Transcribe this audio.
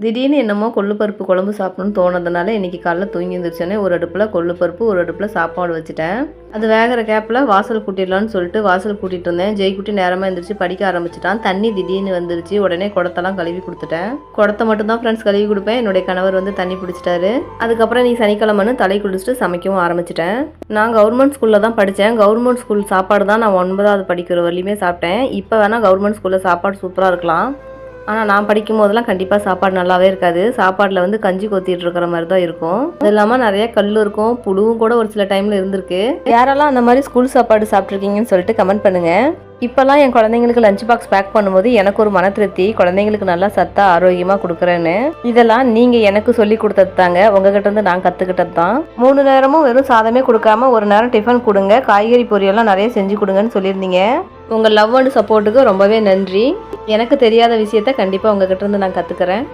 திடீர்னு என்னமோ கொள்ளு பருப்பு குழம்பு சாப்பிடணும்னு தோணுனதுனால இன்றைக்கி காலைல தூங்கி எழுந்திரிச்சோன்னே ஒரு அடுப்பில் கொள்ளு பருப்பு, ஒரு அடுப்பில் சாப்பாடு வச்சுட்டேன். அது வேகிற கேப்பில் வாசல் கூட்டிடலான்னு சொல்லிட்டு வாசல் கூட்டிகிட்டு இருந்தேன். ஜெய்குட்டி நேரமாக எழுந்திரிச்சு படிக்க ஆரம்பிச்சிட்டான். தண்ணி திடீர்னு வந்துருச்சு. உடனே குடத்தெல்லாம் கழுவி கொடுத்துட்டேன். குடத்தை மட்டும்தான் ஃப்ரெண்ட்ஸ் கழுவி கொடுப்பேன். என்னுடைய கணவர் வந்து தண்ணி பிடிச்சிட்டாரு. அதுக்கப்புறம் நீ சனிக்கிழமைன்னு தலை குளிச்சுட்டு சமைக்கவும் ஆரம்பிச்சிட்டேன். நான் கவர்மெண்ட் ஸ்கூலில் தான் படித்தேன். கவர்மெண்ட் ஸ்கூல் சாப்பாடு தான் நான் 9வது படிக்கிற வரலையுமே சாப்பிட்டேன். இப்போ வேணால் கவர்மெண்ட் ஸ்கூலில் சாப்பாடு சூப்பராக இருக்கலாம். ஆனால் நான் படிக்கும் போதெல்லாம் கண்டிப்பாக சாப்பாடு நல்லாவே இருக்காது. சாப்பாட்டில் வந்து கஞ்சி கொத்திட்டு இருக்கிற மாதிரி தான் இருக்கும். அது இல்லாமல் நிறைய கல் இருக்கும், புழுவும் கூட ஒரு சில டைமில் இருந்திருக்கு. யாரெல்லாம் அந்த மாதிரி ஸ்கூல் சாப்பாடு சாப்பிட்ருக்கீங்கன்னு சொல்லிட்டு கமெண்ட் பண்ணுங்கள். இப்போல்லாம் என் குழந்தைங்களுக்கு லஞ்ச் பாக்ஸ் பேக் பண்ணும்போது எனக்கு ஒரு மன திருப்தி, குழந்தைங்களுக்கு நல்லா சத்தா ஆரோக்கியமாக கொடுக்குறேன்னு. இதெல்லாம் நீங்கள் எனக்கு சொல்லி கொடுத்தது தாங்க, உங்ககிட்ட இருந்து நான் கற்றுக்கிட்டது தான். 3 நேரமும் வெறும் சாதமே கொடுக்காம ஒரு நேரம் டிஃபன் கொடுங்க, காய்கறி பொரியெல்லாம் நிறைய செஞ்சு கொடுங்கன்னு சொல்லியிருந்தீங்க. உங்கள் லவ் அண்ட் சப்போர்ட்டுக்கு ரொம்பவே நன்றி. எனக்கு தெரியாத விஷயத்த கண்டிப்பாக உங்ககிட்ட இருந்து நான் கற்றுக்கிறேன்.